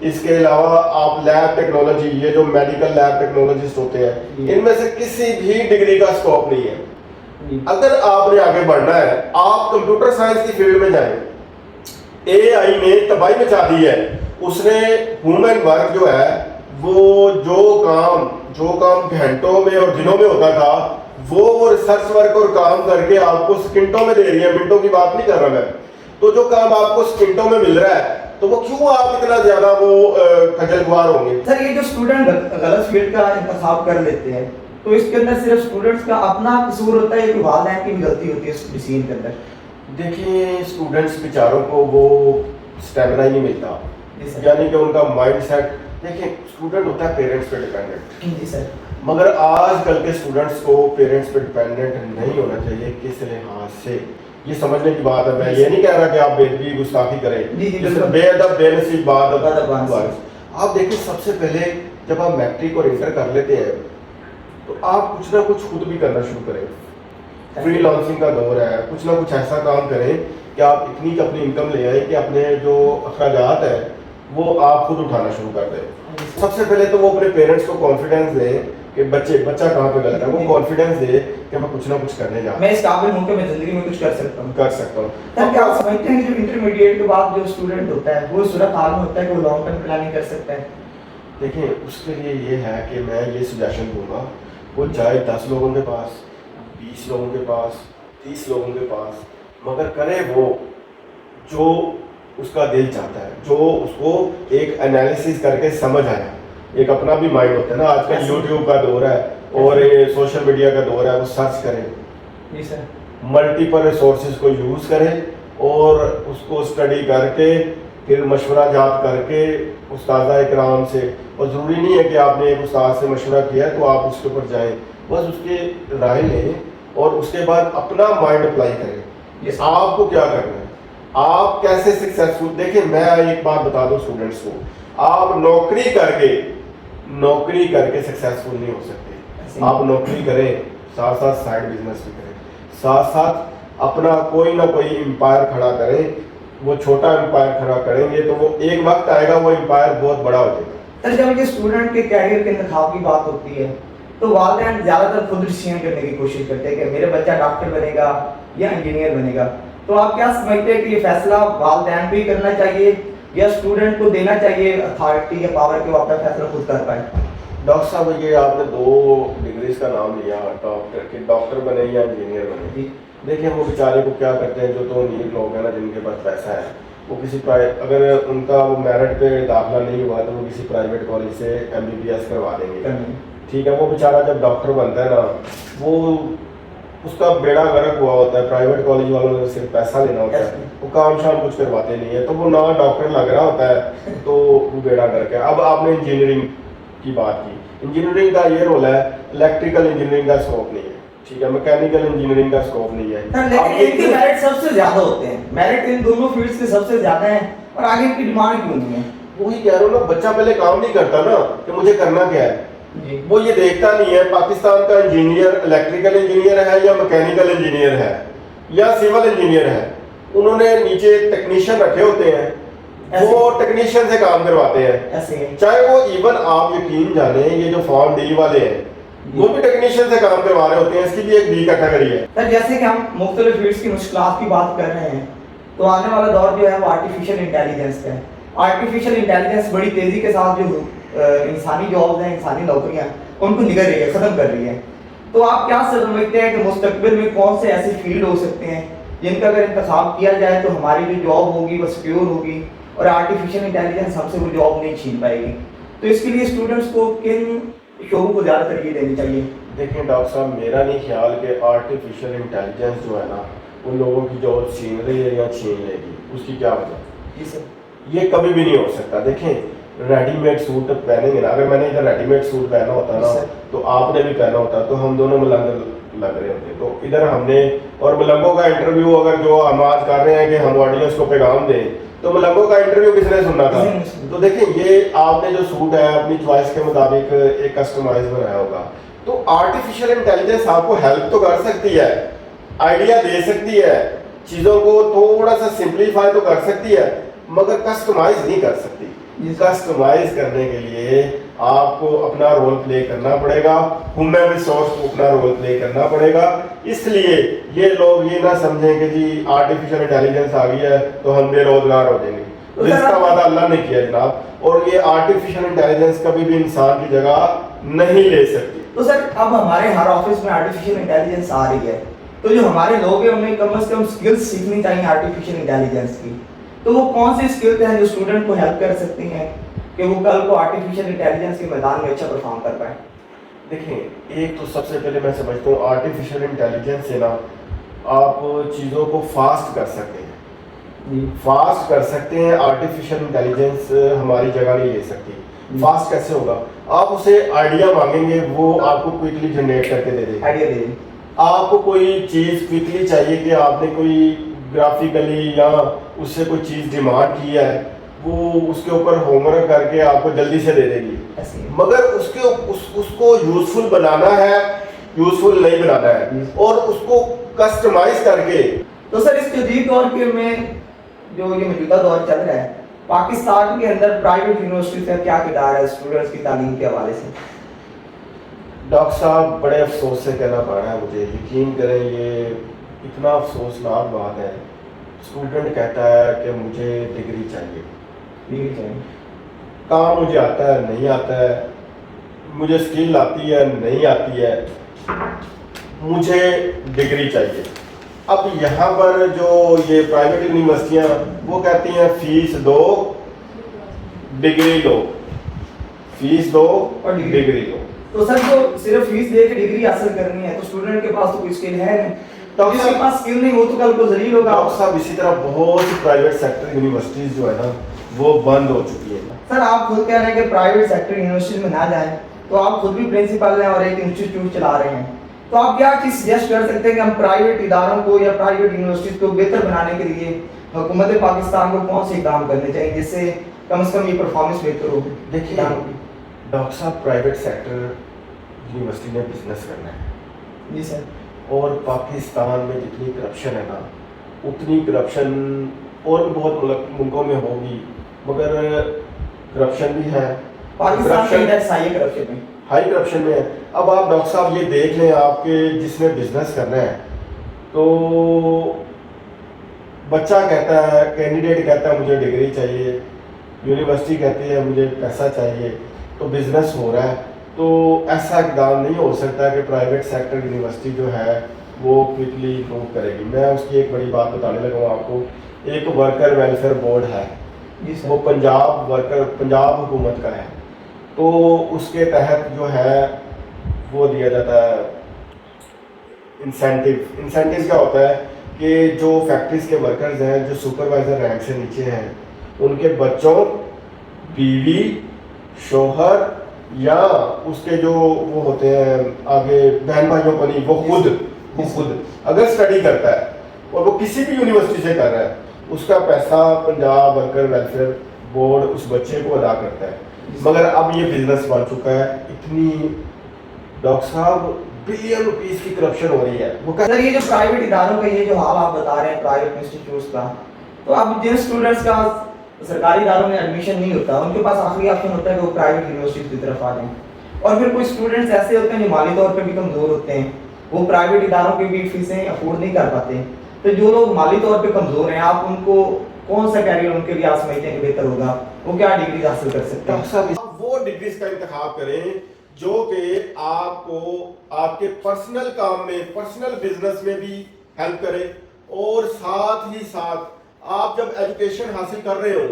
اس کے علاوہ آپ لیب ٹیکنالوجی، یہ جو میڈیکل لیب ٹیکنالوجسٹ ہوتے ہیں، ان میں سے کسی بھی ڈگری کا اسکوپ نہیں ہے. اگر آپ نے آگے بڑھنا ہے، آپ کمپیوٹر سائنس کی فیلڈ میں جائیں. اے آئی نے تباہی مچا دی ہے. اس نے ہیومن ورک جو ہے، وہ جو کام گھنٹوں میں اور دنوں میں ہوتا تھا، وہ ریسرچ ورک اور کام کر کے آپ کو سیکنڈوں میں دے رہی ہے. منٹوں کی بات نہیں کر رہا میں. تو جو کام آپ کو سیکنڈوں میں مل رہا ہے، تو وہ کیوں آپ اتنا زیادہ وہ خجل خوار ہوں گے؟ سر یہ جو اسٹوڈنٹ غلط فیلڈ کا انتخاب کر لیتے ہیں، تو اس کے اندر صرف اسٹوڈنٹس کا اپنا قصور ہوتا ہے کہ والدین کی بھی غلطی ہوتی ہے اس ڈیسیژن کے اندر؟ دیکھیں اسٹوڈنٹس بیچاروں کو وہ اسٹیمنا ہی نہیں ملتا، یعنی کہ ان کا مائنڈ سیٹ. دیکھیں اسٹوڈنٹ ہوتا ہے پیرنٹس پہ ڈیپینڈنٹ. جی سر. مگر آج کل کے اسٹوڈنٹس کو پیرنٹس پہ ڈیپینڈنٹ نہیں ہونا چاہیے. کس لحاظ سے؟ یہ سمجھنے کی بات ہے. میں یہ نہیں کہہ رہا کہ آپ بے ادبی گستاخی کریں، بے ادب بے نصیب بات. آپ دیکھیں سب سے پہلے جب آپ میٹرک اور انٹر کر لیتے ہیں تو آپ کچھ نہ کچھ خود بھی کرنا شروع کریں. فری لانسنگ کا دور ہے. کچھ نہ کچھ ایسا کام کریں کہ آپ اتنی اپنی انکم لے آئیں کہ اپنے جو اخراجات ہیں وہ آپ خود اٹھانا شروع کر دیں. سب سے پہلے تو وہ اپنے پیرنٹس کو کانفیڈنس دیں کہ بچہ کہاں پہ غلط ہے. وہ کانفیڈنس دے کہ میں کچھ نہ کچھ کرنے جا رہا ہوں، میں اس قابل ہوں کہ میں زندگی میں کچھ کر سکتا ہوں. سر کیا آپ سمجھتے ہیں کہ جو انٹرمیڈیٹ کے بعد جو اسٹوڈنٹ ہوتا ہے وہ صورت حال میں ہوتا ہے کہ وہ لانگ ٹرم پلاننگ کر سکتا ہے؟ دیکھیں اس کے لیے یہ ہے کہ میں یہ سجیشن دوں گا، وہ جائے 10 لوگوں کے پاس، 20 لوگوں کے پاس، 30 لوگوں کے پاس، مگر کرے وہ جو اس کا دل چاہتا ہے، جو اس کو ایک انالیسس کر کے سمجھ آیا. ایک اپنا بھی مائنڈ ہوتا ہے نا. آج کل یوٹیوب کا دور ہے اور سوشل میڈیا کا دور ہے. وہ سرچ کریں، جی سر، ملٹیپل ریسورسز کو یوز کریں اور اس کو اسٹڈی کر کے پھر مشورہ جات کر کے استاذہ اکرام سے. اور ضروری نہیں ہے کہ آپ نے ایک استاد سے مشورہ کیا تو آپ اس کے اوپر جائیں، بس اس کی رائے لیں اور اس کے بعد اپنا مائنڈ اپلائی کریں. آپ کو کیا کرنا ہے، آپ کیسے سکسیسفل. دیکھیں میں ایک بات بتا دوں اسٹوڈنٹس کو، آپ نوکری کر کے سکسیسفل نہیں ہو سکتے. آپ نوکری کریں، ساتھ ساتھ سائڈ بزنس بھی کریں، ساتھ ساتھ اپنا کوئی نہ کوئی امپائر کھڑا کریں. وہ چھوٹا امپائر کھڑا کریں گے تو وہ ایک وقت آئے گا وہ امپائر بہت بڑا ہو جائے گا. سر جب یہ اسٹوڈنٹ کے کیریئر کے انتخاب کی بات ہوتی ہے تو والدین زیادہ تر خود ڈیسیژن کرنے کی کوشش کرتے ہیں کہ میرا بچہ ڈاکٹر بنے گا یا انجینئر بنے گا. تو آپ کیا سمجھتے ہیں کہ یہ فیصلہ والدین کو ہی کرنا چاہیے یا اسٹوڈنٹ کو دینا چاہیے اتھارٹی یا پاور کہ وہ اپنا فیصلہ خود کر پائے؟ ڈاکٹر صاحب یہ آپ نے 2 ڈگریز کا نام لیا ڈاکٹر بنے یا انجینئر بنے. دیکھیں وہ بیچارے کو کیا کرتے ہیں، جو تو امیر لوگ ہیں نا جن کے پاس پیسہ ہے، وہ کسی اگر ان کا وہ میرٹ پہ داخلہ نہیں ہوا تو وہ کسی پرائیویٹ کالج سے MBBS کروا دیں گے. ٹھیک ہے، وہ بیچارہ جب ڈاکٹر بنتا ہے نا وہ اس کا بیڑا غرق ہوا ہوتا ہے. پرائیویٹ کالج والوں نے صرف پیسہ لینا ہوتا ہے، وہ کام شام کچھ کرواتے نہیں ہے، تو وہ نہ ڈاکٹر لگ رہا ہوتا ہے تو وہ بیڑا غرق ہے. اب آپ نے انجینئرنگ کی بات کی، انجینئرنگ کا یہ رول ہے، الیکٹریکل انجینئرنگ کا اسکوپ نہیں ہے. ٹھیک ہے، میکینیکل انجینئرنگ کا اسکوپ نہیں ہے. لیکن ان کے میرٹ سب سے زیادہ ہوتے ہیں، میرٹ ان دونوں فیلڈز کے سب سے زیادہ ہیں اور آگے ان کی ڈیمانڈ کیوں نہیں ہے؟ وہی کہہ رہا ہوں نا، بچہ پہلے کام نہیں کرتا نا کہ مجھے کرنا کیا ہے. وہ یہ دیکھتا نہیں ہے پاکستان کا انجینئر الیکٹریکل انجینئر ہے یا میکینیکل انجینئر ہے یا سول انجینئر ہے. انہوں نے نیچے ٹیکنیشین رکھے ہوتے ہیں، وہ ٹیکنیشین سے کام کرواتے ہیں. چاہے وہ ایون آپ یقین جانیں یہ جو فارم ڈی والے ہیں وہ بھی ٹیکنیشین سے کام کروا رہے ہوتے ہیں. اس کی بھی ایک ڈی کیٹیگری ہے. سر جیسے کہ ہم مختلف فیلڈز کی مشکلات کی بات کر رہے ہیں تو آنے والا دور جو ہے وہ آرٹیفیشیل انٹیلیجنس کا ہے. آرٹیفیشیل انٹیلیجنس بڑی تیزی کے ساتھ جو انسانی جابز ہیں، انسانی نوکریاں ان کو نگل رہی ہے، ختم کر رہی ہے. تو آپ کیا سمجھتے ہیں کہ مستقبل میں کون سے ایسے فیلڈ ہو سکتے ہیں جن کا اگر انتخاب کیا جائے تو ہماری جو جاب ہوگی وہ سیکیور ہوگی اور آرٹیفیشیل انٹیلیجنس ہم سے وہ جاب نہیں چھین پائے گی؟ تو اس کے لیے اسٹوڈنٹس کو کن شعبوں کو زیادہ ترجیح دینی چاہیے؟ دیکھیں ڈاکٹر صاحب میرا نہیں خیال کہ آرٹیفیشیل انٹیلیجنس جو ہے نا ان لوگوں کی جاب چھین رہی ہے یا چھین لے گی. اس کی کیا وجہ؟ جی سر، یہ کبھی بھی نہیں ہو سکتا. دیکھیں ریڈی میڈ سوٹ پہنیں گے نا، اگر میں نے ادھر ریڈی میڈ سوٹ پہنا ہوتا نا تو آپ نے بھی پہنا ہوتا تو ہم دونوں ملنگ لگ رہے ہوتے. تو ادھر ہم نے اور ملنگوں کا انٹرویو اگر جو ہم آج کر رہے ہیں کہ ہم آڈینس کو پیغام دیں تو ملنگوں کا انٹرویو کس نے سننا تھا؟ تو دیکھیں یہ آپ نے جو سوٹ ہے اپنی چوائس کے مطابق ایک کسٹمائز بنایا ہوگا. تو آرٹیفیشیل انٹیلیجنس آپ کو ہیلپ تو کر سکتی ہے، آئیڈیا دے سکتی ہے، چیزوں کو تھوڑا سا سمپلیفائی تو کر سکتی ہے، مگر کسٹمائز نہیں کر سکتی. کسٹمائز کرنے کے لیے آپ کو اپنا رول پلے کرنا پڑے گا، ہیومن ریسورس کو اپنا رول پلے کرنا پڑے گا. اس لیے یہ لوگ یہ نہ سمجھیں کہ جی آرٹیفیشل انٹیلیجنس آ گئی ہے تو ہم بے روزگار ہو جائیں گے. جس کا وعدہ اللہ نے کیا جناب، اور یہ آرٹیفیشل انٹیلیجنس کبھی بھی انسان کی جگہ نہیں لے سکتی. تو سر اب ہمارے ہر آفس میں آرٹیفیشل انٹیلیجنس آ رہی ہے، تو جو ہمارے لوگ ہیں انہیں کم از کم اسکلس سیکھنی چاہیے آرٹیفیشل انٹیلیجنس کی. تو وہ کون سی اسکلز ہیں جو اسٹوڈنٹ کو ہیلپ کر سکتی ہیں کہ وہ کل کو آرٹیفیشل انٹیلیجنس کے میدان میں اچھا پرفارم کر پائے؟ دیکھیں، ایک تو سب سے پہلے میں سمجھتا ہوں آرٹیفیشل انٹیلیجنس سے نا آپ چیزوں کو فاسٹ کر سکتے ہیں، فاسٹ کر سکتے ہیں. آرٹیفیشل انٹیلیجنس ہماری جگہ نہیں لے سکتی. فاسٹ کیسے ہوگا؟ آپ اسے آئیڈیا مانگیں گے، وہ آپ کو کوئکلی جنریٹ کر کے دے دے گا. آئیڈیا دے دیں. آپ کو کوئی چیز کوئکلی چاہیے کہ آپ نے کوئی گرافیکلی یا اس سے کوئی چیز ڈیمانڈ کی ہے، وہ اس کے اوپر ہوم ورک کر کے آپ کو جلدی سے دے دے گی. مگر اس کو یوزفل بنانا ہے، یوزفل نہیں بنانا ہے، اور اس کو کسٹمائز کر کے. تو سر اس جدید دور کے میں جو یہ موجودہ دور چل رہا ہے، پاکستان کے اندر پرائیویٹ یونیورسٹی کا کیا کردار ہے اسٹوڈنٹس کی تعلیم کے حوالے سے؟ ڈاکٹر صاحب بڑے افسوس سے کہنا پڑ رہا ہے مجھے، یقین کریں یہ اتنا افسوسناک بات ہے. اسٹوڈنٹ کہتا ہے کہ مجھے ڈگری چاہیے، کام مجھے آتا ہے نہیں آتا ہے، مجھے اسکل آتی ہے نہیں آتی ہے، مجھے ڈگری چاہیے. اب یہاں پر جو یہ پرائیویٹ یونیورسٹیاں وہ کہتی ہیں فیس دو ڈگری لو، فیس دو اور ڈگری لو. تو سر جو صرف فیس دے کے ڈگری حاصل کرنی ہے تو اسٹوڈنٹ کے پاس تو کوئی اسکل ہے نہیں، تو جس کے پاس اسکل نہیں وہ تو کل کو ذلیل ہوگا. ڈاکٹر صاحب اسی طرح بہت سی پرائیویٹ سیکٹر یونیورسٹیز جو ہے نا وہ بند ہو چکی ہیں. سر آپ خود کہہ رہے ہیں کہ پرائیویٹ سیکٹر یونیورسٹی میں نہ جائیں، تو آپ خود بھی پرنسپل ہیں اور ایک انسٹیٹیوٹ چلا رہے ہیں، تو آپ کیا چیز سجیسٹ کر سکتے ہیں کہ ہم پرائیویٹ اداروں کو یا پرائیویٹ یونیورسٹیز کو بہتر بنانے کے لیے حکومت پاکستان کو کون سے کام کرنے چاہیے جس سے کم از کم یہ پرفارمنس بہتر ہو؟ دیکھیے ڈاکٹر صاحب، پرائیویٹ سیکٹر یونیورسٹی نے بزنس کرنا ہے. جی سر. اور پاکستان میں جتنی کرپشن ہے نا اتنی کرپشن اور بھی بہت ملکوں میں ہوگی، مگر کرپشن بھی ہے. پاکستان ہائی کرپشن میں ہے. اب آپ ڈاکٹر صاحب یہ دیکھ لیں، آپ کے جس نے بزنس کرنا ہے تو بچہ کہتا ہے، کینڈیڈیٹ کہتا ہے مجھے ڈگری چاہیے، یونیورسٹی کہتی ہے مجھے پیسہ چاہیے، تو بزنس ہو رہا ہے. تو ایسا اقدام نہیں ہو سکتا کہ پرائیویٹ سیکٹر یونیورسٹی جو ہے وہ کوئکلی امپروو کرے گی. میں اس کی ایک بڑی بات بتانے لگا ہوں آپ کو. ایک ورکر ویلفیئر بورڈ ہے، وہ پنجاب حکومت کا ہے، تو اس کے تحت جو ہے وہ دیا جاتا ہے انسینٹیو کیا ہوتا ہے کہ جو فیکٹریز کے ورکرز ہیں جو سپروائزر رینک سے نیچے ہیں ان کے بچوں، بیوی، شوہر یا اس کے جو وہ ہوتے ہیں آگے بہن بھائیوں کو نہیں، وہ خود اگر اسٹڈی کرتا ہے اور وہ کسی بھی یونیورسٹی سے کر رہا ہے اس کا پیسہ پنجاب ورکر ویلفیئر بورڈ اس بچے کو ادا کرتا ہے. مگر اب یہ بزنس بن چکا ہے. اتنی ڈاکٹر صاحب بلین روپیز کی کرپشن ہو رہی ہے. سر یہ جو پرائیویٹ اداروں کا یہ جو حال آپ بتا رہے ہیں پرائیویٹ انسٹیٹیوٹس کا، تو اب جن اسٹوڈنٹس کا سرکاری اداروں میں ایڈمیشن نہیں ہوتا ان کے پاس آخری آپشن ہوتا ہے کہ وہ پرائیویٹ یونیورسٹیز کی طرف آ جائیں، اور پھر کچھ اسٹوڈنٹس ایسے ہوتے ہیں جو مالی طور پہ بھی کمزور ہوتے ہیں، وہ پرائیویٹ اداروں کی بھی فیسیں افورڈ نہیں کر پاتے. تو جو لوگ مالی طور پہ کمزور ہیں آپ ان کو کون سا کیریئر ان کے لیے آپ سمجھتے ہیں کہ بہتر ہوگا، وہ کیا ڈگریز حاصل کر سکتے ہیں؟ وہ ڈگریز کا انتخاب کریں جو کہ آپ کو آپ کے پرسنل کام میں، پرسنل بزنس میں بھی ہیلپ کرے، اور ساتھ ہی ساتھ آپ جب ایجوکیشن حاصل کر رہے ہو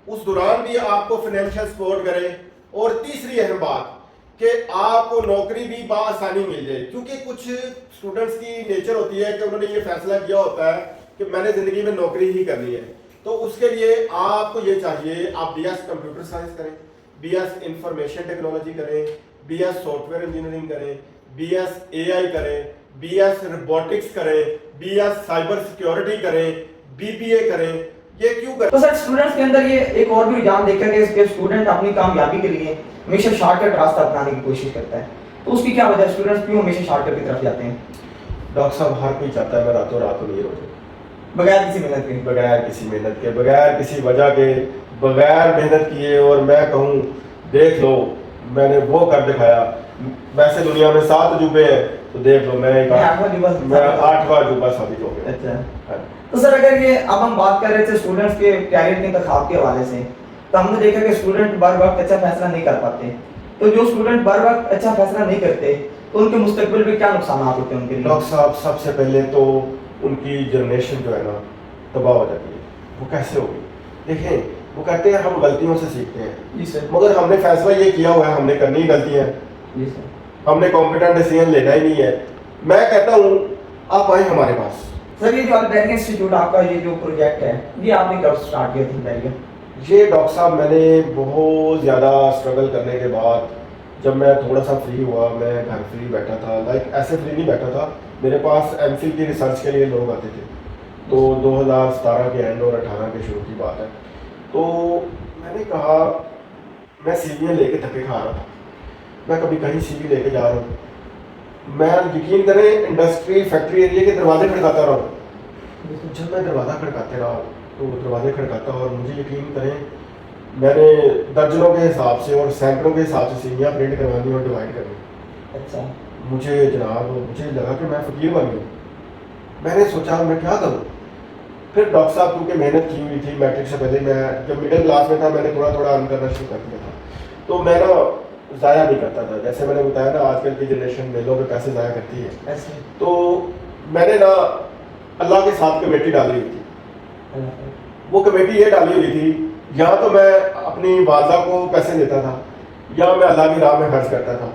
اس دوران بھی آپ کو فائنینشیل سپورٹ کرے. اور تیسری اہم بات کہ آپ کو نوکری بھی بآسانی مل جائے، کیونکہ کچھ اسٹوڈنٹس کی نیچر ہوتی ہے کہ انہوں نے یہ فیصلہ کیا ہوتا ہے کہ میں نے زندگی میں نوکری ہی کرنی ہے. تو اس کے لیے آپ کو یہ چاہیے آپ بی ایس کمپیوٹر سائنس کریں، بی ایس انفارمیشن ٹیکنالوجی کریں، B S soft ware engineering کریں، بی ایس اے آئی کریں، بی ایس روبوٹکس کریں، بی ایس سائبر سیکیورٹی کریں، بی بی اے کریں. یہ کیوں کریں؟ تو سر اسٹوڈنٹس کے اندر یہ ایک اور بھی رجحان دیکھا کہ اسٹوڈنٹ اپنی کامیابی کے لیے ہمیشہ شارٹ کٹ راستہ اپنانے کی کوشش کرتا ہے، تو اس کی کیا وجہ ہے؟ اسٹوڈنٹس کیوں ہمیشہ شارٹ کٹ کی طرف جاتے ہیں؟ ڈاکٹر صاحب ہر کوئی چاہتا ہے میں راتوں رات امیر ہو جاؤں، بغیر کسی محنت کے، بغیر کسی محنت کے، بغیر کسی وجہ کے بغیر محنت کیے اور میں کہوں دیکھ لو میں نے وہ کر دکھایا. ویسے دنیا میں 7 عجوبے ہیں تو دیکھ لو میں 8واں عجوبہ ثابت ہو گیا. اچھا تو سر اگر یہ اب ہم بات کر رہے تھے اسٹوڈنٹس کے کیریئر کے انتخاب کے حوالے سے, تو ہم نے دیکھا کہ اسٹوڈنٹ بر وقت اچھا فیصلہ نہیں کر پاتے. تو جو اسٹوڈنٹ بر وقت اچھا فیصلہ نہیں کرتے تو ان کے مستقبل پہ کیا نقصانات ہوتے ہیں ان کے لیے؟ ڈاکٹر صاحب سب سے پہلے تو ان کی جنریشن جو ہے نا تباہ ہو جاتی ہے. وہ کیسے ہوگی؟ دیکھیں وہ کہتے ہیں ہم غلطیوں سے سیکھتے ہیں. جی سر. مگر ہم نے فیصلہ یہ کیا ہوا ہے ہم نے کرنی ہی غلطیاں. جی سر. ہم نے کمپیٹنٹ ڈیسیژن لینا ہی نہیں ہے. میں کہتا ہوں آپ آئیں ہمارے پاس. سر یہ جو البیریا انسٹیٹیوٹ آپ کا یہ جو پروجیکٹ ہے یہ آپ نے کب اسٹارٹ کیا تھا البیریا؟ یہ ڈاکٹر صاحب میں نے بہت زیادہ اسٹرگل کرنے کے بعد جب میں تھوڑا سا فری ہوا, میں گھر فری بیٹھا تھا, لائک ایسے فری نہیں بیٹھا تھا, میرے پاس ایم فل کی ریسرچ کے لیے لوگ آتے تھے. تو 2017 کے اینڈ اور 18 کے شروع کی بات ہے. تو میں نے کہا میں سی ویاں لے کے دھکے کھا رہا تھا, میں کبھی کہیں سی وی لے کے جا رہا ہوں, میں یقین کریں انڈسٹری فیکٹری ایریا کے دروازے کھڑکاتا رہا ہوں. جب میں دروازہ کھڑکاتے رہا تو دروازے کھڑکاتا اور مجھے یقین کریں میں نے درجنوں کے حساب سے اور سینکڑوں کے حساب سے سیویاں پرنٹ کروانی اور ڈیوائڈ کرنی. اچھا. مجھے جناب مجھے لگا کہ میں فقیر بن گیا. میں نے سوچا میں کیا کروں. پھر ڈاکٹر صاحب کیونکہ محنت کی ہوئی تھی میٹرک سے پہلے, میں جب مڈل کلاس میں تھا میں نے تھوڑا تھوڑا ارن کرنا شروع کر دیا تھا. تو میں نا ضائع نہیں کرتا تھا, جیسے میں نے بتایا نا آج کل کی جنریشن میلوں میں پیسے ضائع کرتی ہے. تو میں نے نا اللہ کے ساتھ کمیٹی ڈالی ہوئی تھی. وہ کمیٹی یہ ڈالی ہوئی تھی یا تو میں اپنی والدہ کو پیسے دیتا تھا یا میں اللہ کی راہ میں خرچ کرتا تھا.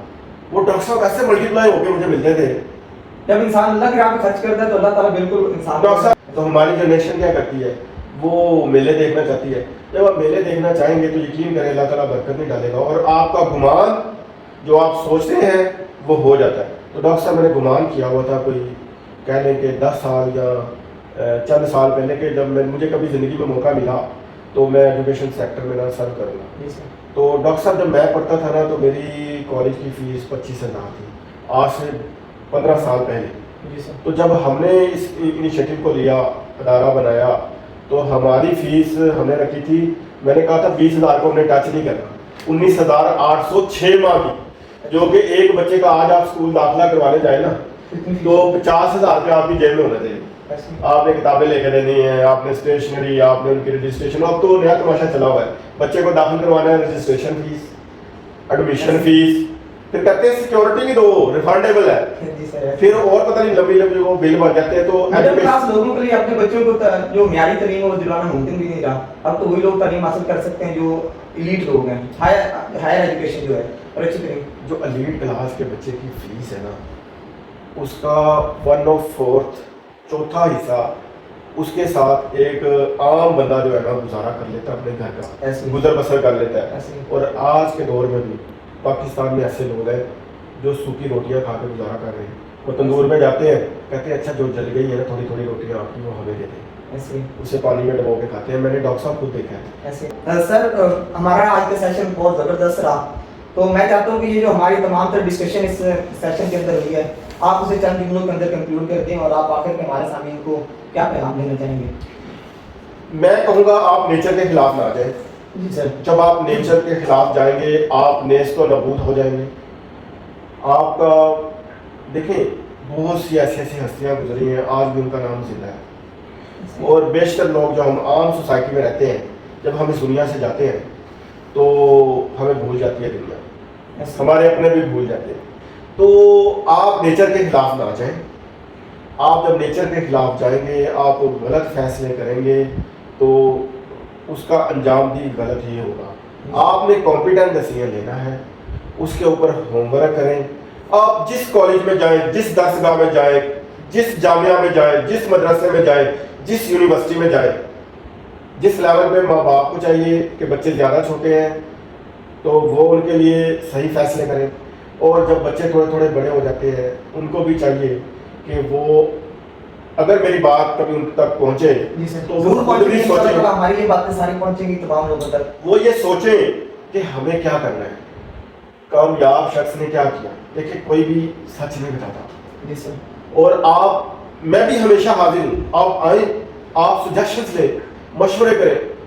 وہ ڈاکٹر صاحب ایسے ملٹی پلائی ہو کے مجھے ملتے تھے. جب انسان اللہ کی راہ میں خرچ کرتا ہے تو اللہ تعالیٰ بالکل انسان. ڈاکٹر صاحب تو ہماری جنریشن کیا کرتی ہے, وہ میلے دیکھنا چاہتی ہے. جب آپ میلے دیکھنا چاہیں گے تو یقین کریں اللہ تعالیٰ برکت نہیں ڈالے گا اور آپ کا گمان جو آپ سوچتے ہیں وہ ہو جاتا ہے. تو ڈاکٹر صاحب میں نے گمان کیا ہوا تھا کوئی کہہ لیں کہ 10 سال یا چند سال پہلے کہ جب مجھے کبھی زندگی میں موقع ملا تو میں ایجوکیشن سیکٹر میں نا سرو کروں گا. تو ڈاکٹر صاحب جب میں پڑھتا تھا نا تو میری کالج کی فیس 25,000 تھی, آج سے 15 سال پہلے. تو جب ہم نے اس انیشیٹو کو لیا, ادارہ بنایا, تو ہماری فیس ہم نے رکھی تھی, میں نے کہا تھا 20,000 کو ہم نے ٹچ نہیں کرنا. 19,806 ماہ کی, جو کہ ایک بچے کا آج آپ اسکول داخلہ کروانے جائیں نا تو 50,000 روپے آپ کی جیب میں ہونا چاہیے. آپ نے کتابیں لے کے دینی ہیں, آپ نے اسٹیشنری, آپ نے ان کی رجسٹریشن. اب تو نیا تماشا چلا ہوا ہے, بچے کو داخل کروانا ہے رجسٹریشن فیس, ایڈمیشن فیس, پھر کہتے ہیں سیکورٹی بھی دو ریفنڈیبل ہے, پھر اور پتہ نہیں لمبی لمبی وہ بل بن جاتے ہیں. تو مڈل کلاس لوگوں کے لیے اپنے بچوں کو جو معیاری تعلیم ہے وہ دلانا ممکن بھی نہیں رہا. اب تو وہی لوگ تعلیم حاصل کر سکتے ہیں جو ایلیٹ لوگ ہیں, ہائر ایجوکیشن جو ہے اور اچھی تعلیم. جو ایلیٹ کلاس کے بچے کی فیس ہے نا اس کا 1/4 چوتھا حصہ اس کے ساتھ ایک عام بندہ جو ہے نا گزارا کر لیتا ہے, اپنے گھر کا گزر بسر کر لیتا ہے. اور آج کے دور میں بھی پاکستان میں ایسے لوگ ہیں جو سوکھی روٹیاں کھا کے گزارا کر رہے ہیں. وہ تندور میں جاتے ہیں, کہتے ہیں اچھا جو جل گئی ہے نا تھوڑی تھوڑی روٹیاں آپ کی وہ ہمیں دیتے ہیں, اسے پانی میں ڈبو کے کھاتے ہیں. میں نے ڈاکٹر صاحب خود دیکھا ہے. سر ہمارا آج کا سیشن بہت زبردست رہا, تو میں چاہتا ہوں کہ یہ جو ہماری تمام تر ڈسکشن اس سیشن کے اندر ہوئی ہے آپ اسے چند جملوں کے اندر کنکلوڈ کر دیں اور آپ آخر میں ہمارے سامعین کو کیا پیغام دینا چاہیں گے؟ میں کہوں گا آپ نیچر کے خلاف نہ جائیں. جی سر. جب آپ نیچر کے خلاف جائیں گے آپ نیست و نابود ہو جائیں گے. آپ کا دیکھیں بہت سی ایسی ہستیاں گزری ہیں, آج بھی ان کا نام زندہ ہے. اور بیشتر لوگ جو ہم عام سوسائٹی میں رہتے ہیں جب ہم اس دنیا سے جاتے ہیں تو ہمیں بھول جاتی ہے دنیا, ہمارے اپنے بھی بھول جاتے ہیں. تو آپ نیچر کے خلاف نہ جائیں. آپ جب نیچر کے خلاف جائیں گے آپ غلط فیصلے کریں گے تو اس کا انجام بھی غلط ہی ہوگا. آپ نے کمپیٹنٹ ڈیسیژن لینا ہے, اس کے اوپر ہوم ورک کریں. آپ جس کالج میں جائیں, جس درسگاہ میں جائیں, جس جامعہ میں جائیں, جس مدرسے میں جائیں, جس یونیورسٹی میں جائیں, جس لیول پہ ماں باپ کو چاہیے کہ بچے زیادہ چھوٹے ہیں تو وہ ان کے لیے صحیح فیصلے کریں. اور جب بچے تھوڑے تھوڑے بڑے ہو جاتے ہیں ان کو بھی چاہیے کہ وہ اگر میری بات کبھی ان تک پہنچے تو وہ خود بھی سوچیں, ہماری یہ باتیں ساری پہنچیں گی تمام لوگوں تک, وہ یہ سوچیں کہ ہمیں کیا کرنا ہے, کامیاب شخص نے کیا کیا. دیکھیں کوئی بھی سچ نہیں بتاتا. جی سر. اور آپ میں بھی ہمیشہ حاضر ہوں, آپ آئیں, آپ سجیشنز لیں, مشورے کریں.